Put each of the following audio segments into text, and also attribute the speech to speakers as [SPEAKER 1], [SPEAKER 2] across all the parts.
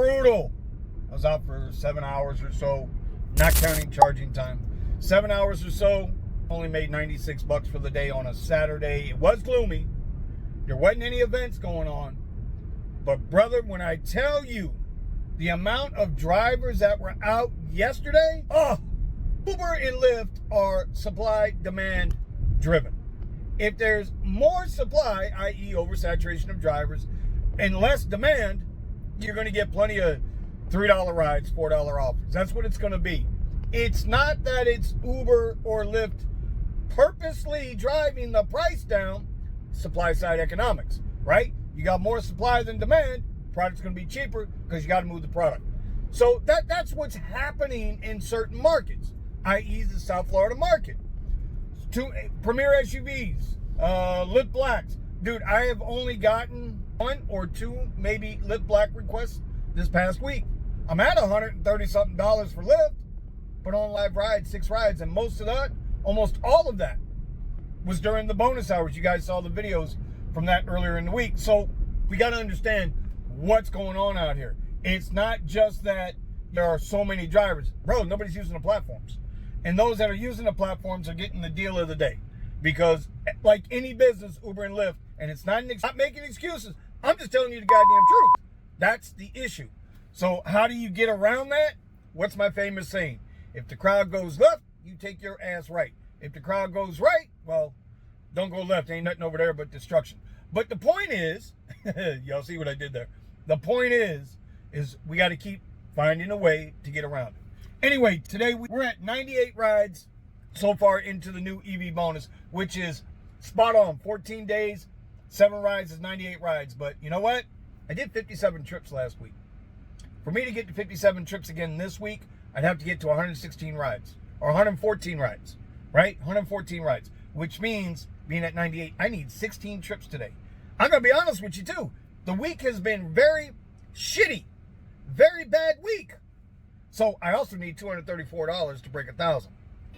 [SPEAKER 1] brutal. I was out for 7 hours or so, not counting charging time. 7 hours or so, only made 96 bucks for the day on a Saturday. It was gloomy. There wasn't any events going on. But brother, when I tell you the amount of drivers that were out yesterday, Uber and Lyft are supply demand driven. If there's more supply, i.e. oversaturation of drivers, and less demand, you're going to get plenty of $3 rides, $4 offers. That's what it's going to be. It's not that it's Uber or Lyft purposely driving the price down. Supply side economics, right? You got more supply than demand, product's going to be cheaper because you got to move the product. So that's what's happening in certain markets, i.e. the South Florida market. Two premier SUVs, Lyft Blacks. Dude, I have only gotten 1 or 2 maybe Lyft Black requests this past week. I'm at $130 something for Lyft, but on live rides, 6 rides, and most of that, almost all of that, was during the bonus hours. You guys saw the videos from that earlier in the week. So we got to understand what's going on out here. It's not just that there are so many drivers. Bro, nobody's using the platforms. And those that are using the platforms are getting the deal of the day. Because like any business, Uber and Lyft, and it's not making excuses. I'm just telling you the goddamn truth. That's the issue. So how do you get around that? What's my famous saying? If the crowd goes left, you take your ass right. If the crowd goes right, well, don't go left. Ain't nothing over there but destruction. But the point is, y'all see what I did there? The point is we got to keep finding a way to get around it. Anyway, today we're at 98 rides so far into the new EV bonus, which is spot on. 14 days, 7 rides is 98 rides. But you know what? I did 57 trips last week. For me to get to 57 trips again this week, I'd have to get to 116 rides or 114 rides. Right? 114 rides, which means being at 98, I need 16 trips today. I'm going to be honest with you too. The week has been very shitty, very bad week. So I also need $234 to break 1,000.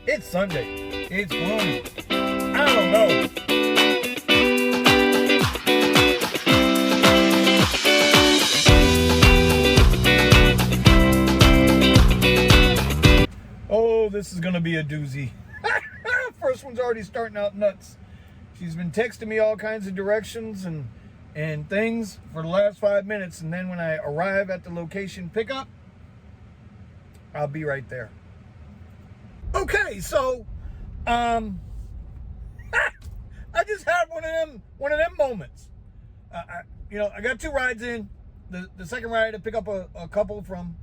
[SPEAKER 1] It's Sunday. It's gloomy. I don't know. Oh, this is going to be a doozy. First one's already starting out nuts. She's been texting me all kinds of directions and things for the last 5 minutes, and then when I arrive at the location pickup, I'll be right there. Okay, so I just had one of them moments. I got 2 rides in. The second ride, I pick up a couple from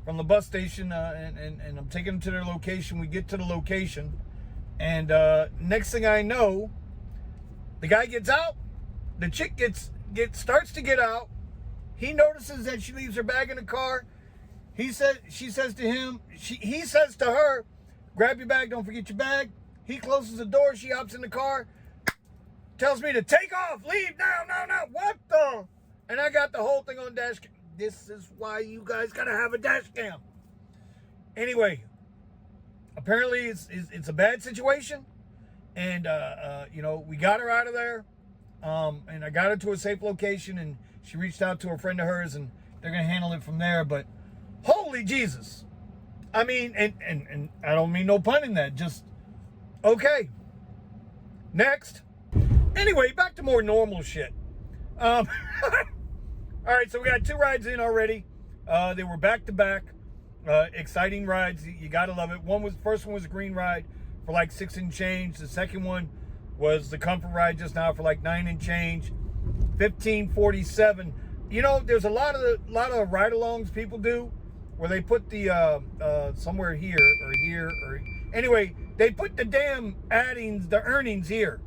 [SPEAKER 1] the bus station, and I'm taking them to their location. We get to the location. And next thing I know, the guy gets out. The chick starts to get out. He notices that she leaves her bag in the car. She says to him, he says to her, grab your bag, don't forget your bag. He closes the door. She hops in the car, tells me to take off, leave now. What the? And I got the whole thing on dash cam. This is why you guys gotta have a dash cam. Anyway. Apparently, it's a bad situation, and we got her out of there, and I got her to a safe location, and she reached out to a friend of hers, and they're gonna handle it from there. But holy Jesus, I mean, and I don't mean no pun in that. Just okay. Next. Anyway, back to more normal shit. All right, so we got 2 rides in already. They were back to back. Exciting rides, you gotta love it. First one was a green ride for like 6 and change. The second one was the comfort ride just now for like 9 and change. 1547. There's a lot of ride-alongs people do where they put the somewhere here or here or anyway, they put the damn the earnings here.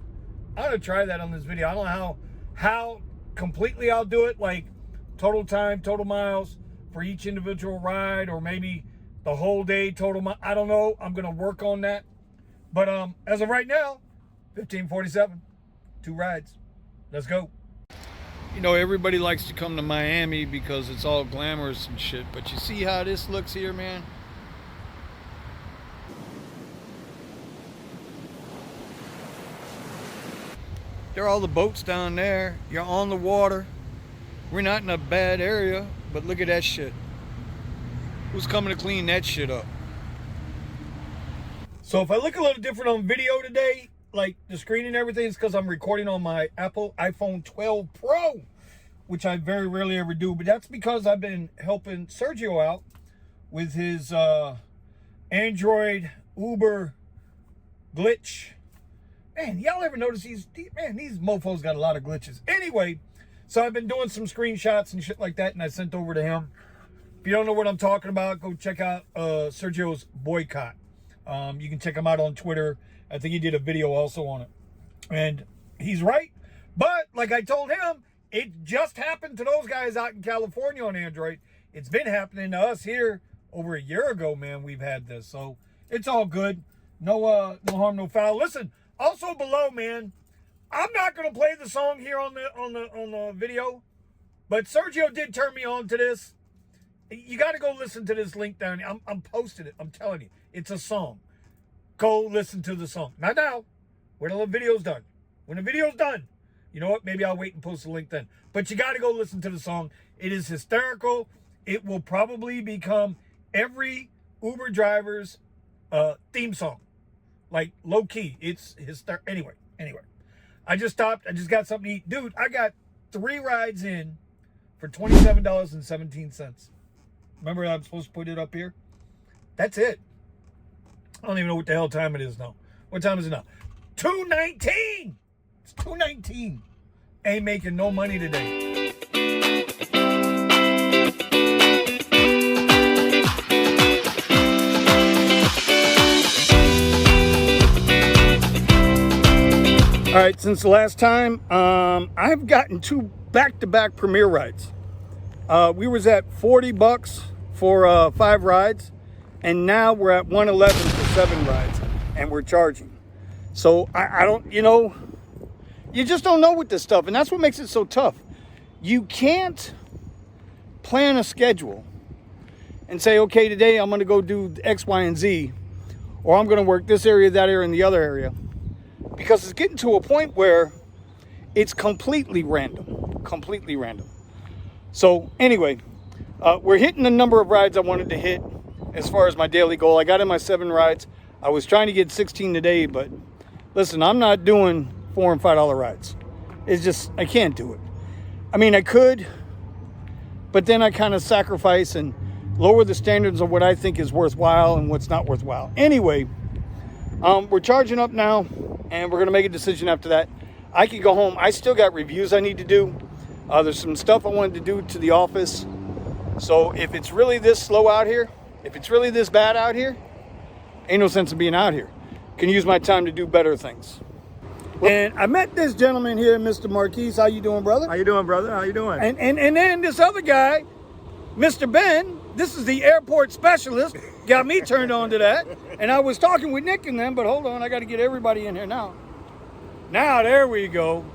[SPEAKER 1] I'm gonna try that on this video. I don't know how completely I'll do it, like total time, total miles for each individual ride, or maybe the whole day total. I don't know. I'm going to work on that. But as of right now, 1547, 2 rides. Let's go. Everybody likes to come to Miami because it's all glamorous and shit. But you see how this looks here, man? There are all the boats down there. You're on the water. We're not in a bad area. but look at that shit. Who's coming to clean that shit up? So if I look a little different on video today, like the screen and everything, it's because I'm recording on my Apple iPhone 12 Pro, which I very rarely ever do. But that's because I've been helping Sergio out with his Android Uber glitch. Man, y'all ever notice these mofos got a lot of glitches. Anyway, so I've been doing some screenshots and shit like that, and I sent over to him. If you don't know what I'm talking about, go check out Sergio's boycott. You can check him out on Twitter. I think he did a video also on it. And he's right. But like I told him, it just happened to those guys out in California on Android. It's been happening to us here over a year ago, man. We've had this. So it's all good. No harm, no foul. Listen, also below, man, I'm not gonna play the song here on the video, but Sergio did turn me on to this. You got to go listen to this link down here. I'm posting it. I'm telling you, it's a song. Go listen to the song. Not now. When the video's done. When the video's done, you know what? Maybe I'll wait and post the link then. But you got to go listen to the song. It is hysterical. It will probably become every Uber driver's theme song. Like low key. It's hysterical. Anyway. I just stopped. I just got something to eat. Dude, I got 3 rides in for $27.17. Remember I'm supposed to put it up here? That's it. I don't even know what the hell time it is now. What time is it now? 2:19. It's 2:19. Ain't making no money today. All right, since the last time, I've gotten 2 back-to-back Premier rides. We was at $40 for 5 rides, and now we're at $111 for 7 rides, and we're charging. So I don't, you just don't know with this stuff, and that's what makes it so tough. You can't plan a schedule and say, okay, today I'm going to go do X, Y, and Z, or I'm going to work this area, that area, and the other area, because it's getting to a point where it's completely random. So anyway, we're hitting the number of rides I wanted to hit as far as my daily goal. I got in my 7 rides. I was trying to get 16 today, but listen, I'm not doing $4 and $5 rides. It's just, I can't do it. I mean, I could, but then I kind of sacrifice and lower the standards of what I think is worthwhile and what's not worthwhile. Anyway, we're charging up now, and we're going to make a decision after that. I could go home. I still got reviews I need to do. There's some stuff I wanted to do to the office. So if it's really this slow out here, if it's really this bad out here, ain't no sense in being out here. Can use my time to do better things. And I met this gentleman here, Mr. Marquise. How you doing, brother?
[SPEAKER 2] How you doing, brother? How you doing?
[SPEAKER 1] And then this other guy, Mr. Ben, this is the airport specialist, got me turned on to that. And I was talking with Nick and them, but hold on, I got to get everybody in here now. Now, there we go.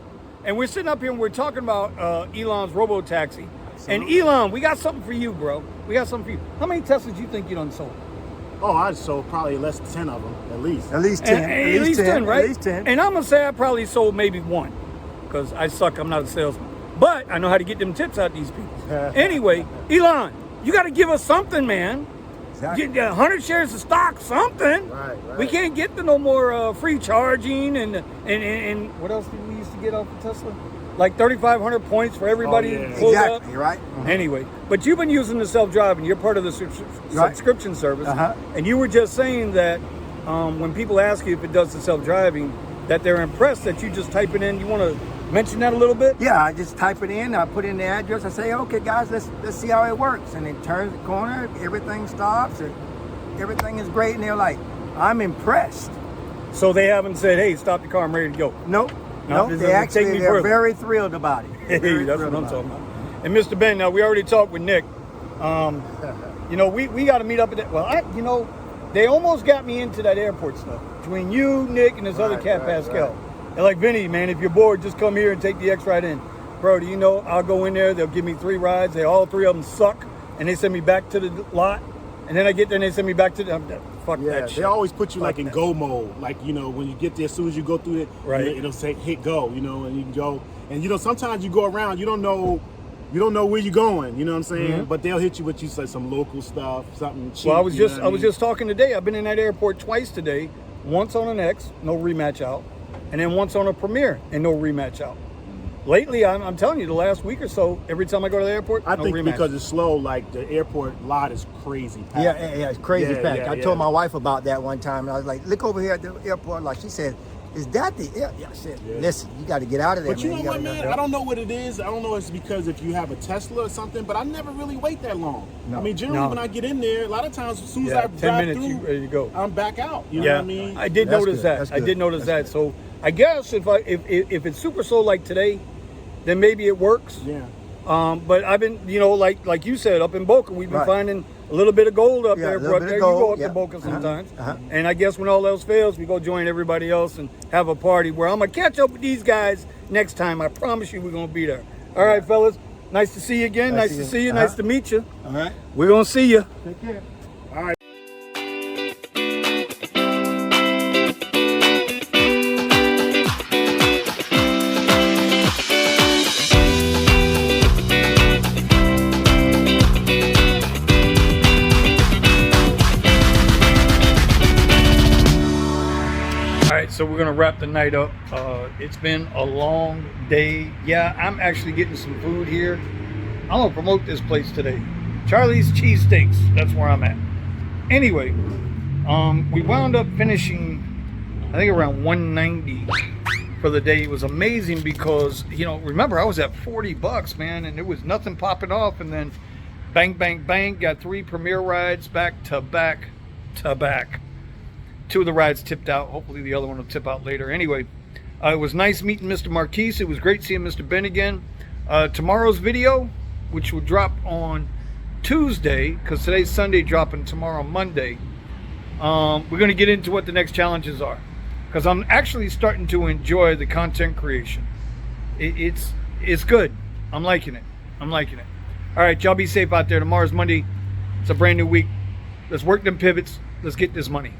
[SPEAKER 1] And we're sitting up here and we're talking about Elon's robo-taxi. And Elon, we got something for you, bro. We got something for you. How many Teslas do you think you done sold?
[SPEAKER 2] Oh, I sold probably less than 10 of them, at least.
[SPEAKER 3] At least 10.
[SPEAKER 1] At least 10, right?
[SPEAKER 3] At least 10.
[SPEAKER 1] And I'm going to say I probably sold maybe 1. Because I suck, I'm not a salesman. But I know how to get them tips out these people. Anyway, Elon, you got to give us something, man.
[SPEAKER 3] Exactly.
[SPEAKER 1] Get 100 shares of stock, something.
[SPEAKER 2] Right.
[SPEAKER 1] We can't get the no more free charging and what else did we used to get off of Tesla? Like 3,500 points for everybody pulled up.
[SPEAKER 3] Exactly, right? Mm-hmm.
[SPEAKER 1] Anyway, but you've been using the self-driving. You're part of the subscription service. And you were just saying that when people ask you if it does the self-driving, that they're impressed that you just type it in. You want to mention that a little bit?
[SPEAKER 3] Yeah, I just type it in. I put in the address. I say, okay, guys, let's see how it works. And it turns the corner. Everything stops. And everything is great. And they're like, I'm impressed.
[SPEAKER 1] So they haven't said, hey, stop the car. I'm ready to go.
[SPEAKER 3] Nope. They're very thrilled about it.
[SPEAKER 1] Hey, that's what I'm talking about. And Mr. Ben, now we already talked with Nick. We got to meet up at that. Well, they almost got me into that airport stuff between you, Nick, and this other cat, Pascal.
[SPEAKER 2] Right.
[SPEAKER 1] They're like, Vinny, man, if you're bored, just come here and take the X ride in. Bro, do you know, I'll go in there. They'll give me 3 rides. All 3 of them suck. And they send me back to the lot. And then I get there and they send me back to the, fuck that shit.
[SPEAKER 2] They always put you like in go mode. Like, when you get there, as soon as you go through it,
[SPEAKER 1] right.
[SPEAKER 2] It'll say hit go, and you can go. And, sometimes you go around, you don't know you don't know where you're going. You know what I'm saying? But they'll hit you with some local stuff, something cheap.
[SPEAKER 1] Well, I was
[SPEAKER 2] you know
[SPEAKER 1] just
[SPEAKER 2] what mean?
[SPEAKER 1] talking today. I've been in that airport twice today. Once on an X, no rematch out, and then once on a Premier and no rematch out. Lately, I'm telling you, the last week or so, every time I go to the airport,
[SPEAKER 2] I
[SPEAKER 1] no
[SPEAKER 2] think
[SPEAKER 1] rematch.
[SPEAKER 2] because it's slow, like the airport lot is crazy packed.
[SPEAKER 3] Yeah, it's crazy
[SPEAKER 2] Yeah,
[SPEAKER 3] fact.
[SPEAKER 2] yeah,
[SPEAKER 3] I
[SPEAKER 2] yeah.
[SPEAKER 3] told my wife about that one time, and I was like, look over here at the airport. Like, she said, is that the air? Yeah, I said, listen, you got to get out of there,
[SPEAKER 2] But you
[SPEAKER 3] man.
[SPEAKER 2] know what, man? I don't know what it is. I don't know if it's because if you have a Tesla or something, but I never really wait that long.
[SPEAKER 3] No.
[SPEAKER 2] I mean, generally
[SPEAKER 1] No.
[SPEAKER 2] when I get in there, a lot of times as soon as
[SPEAKER 1] Yeah,
[SPEAKER 2] I
[SPEAKER 1] 10
[SPEAKER 2] drive
[SPEAKER 1] minutes,
[SPEAKER 2] through,
[SPEAKER 1] you ready to go.
[SPEAKER 2] I'm back out. You know
[SPEAKER 1] Yeah,
[SPEAKER 2] what I mean?
[SPEAKER 1] I did
[SPEAKER 3] That's
[SPEAKER 1] notice
[SPEAKER 3] good.
[SPEAKER 1] that.
[SPEAKER 3] That's
[SPEAKER 1] I
[SPEAKER 3] good.
[SPEAKER 1] did notice
[SPEAKER 3] That's
[SPEAKER 1] that.
[SPEAKER 3] good.
[SPEAKER 1] So I guess if it's super slow like today, then maybe it works.
[SPEAKER 2] Yeah.
[SPEAKER 1] But I've been, like you said, up in Boca, we've been
[SPEAKER 3] Right.
[SPEAKER 1] finding a little bit of gold up
[SPEAKER 3] Yeah,
[SPEAKER 1] there.
[SPEAKER 3] a little
[SPEAKER 1] Up
[SPEAKER 3] bit
[SPEAKER 1] there,
[SPEAKER 3] of
[SPEAKER 1] you go
[SPEAKER 3] gold,
[SPEAKER 1] up to
[SPEAKER 3] yeah.
[SPEAKER 1] Boca sometimes.
[SPEAKER 3] Uh-huh.
[SPEAKER 1] And I guess when all else fails, we go join everybody else and have a party where I'm gonna catch up with these guys next time. I promise you, we're gonna be there. All right, fellas. Nice to see you again. Nice to see you. Nice to meet you.
[SPEAKER 3] All right.
[SPEAKER 1] We're gonna see you.
[SPEAKER 3] Take care.
[SPEAKER 2] All right.
[SPEAKER 1] All right, so we're gonna wrap the night up. It's been a long day. Yeah, I'm actually getting some food here. I'm gonna promote this place today. Charlie's Cheesesteaks. That's where I'm at. Anyway, we wound up finishing, I think around 190 for the day. It was amazing because, remember I was at $40, man, and there was nothing popping off, and then bang, bang, bang, got 3 Premier rides back to back to back. 2 of the rides tipped out. Hopefully the other one will tip out later. Anyway, it was nice meeting Mr. Marquise. It was great seeing Mr. Ben again. Tomorrow's video, which will drop on Tuesday, because today's Sunday, dropping tomorrow Monday. We're going to get into what the next challenges are, because I'm actually starting to enjoy the content creation. It's good. I'm liking it. All right, y'all be safe out there. Tomorrow's Monday. It's a brand new week. Let's work them pivots. Let's get this money.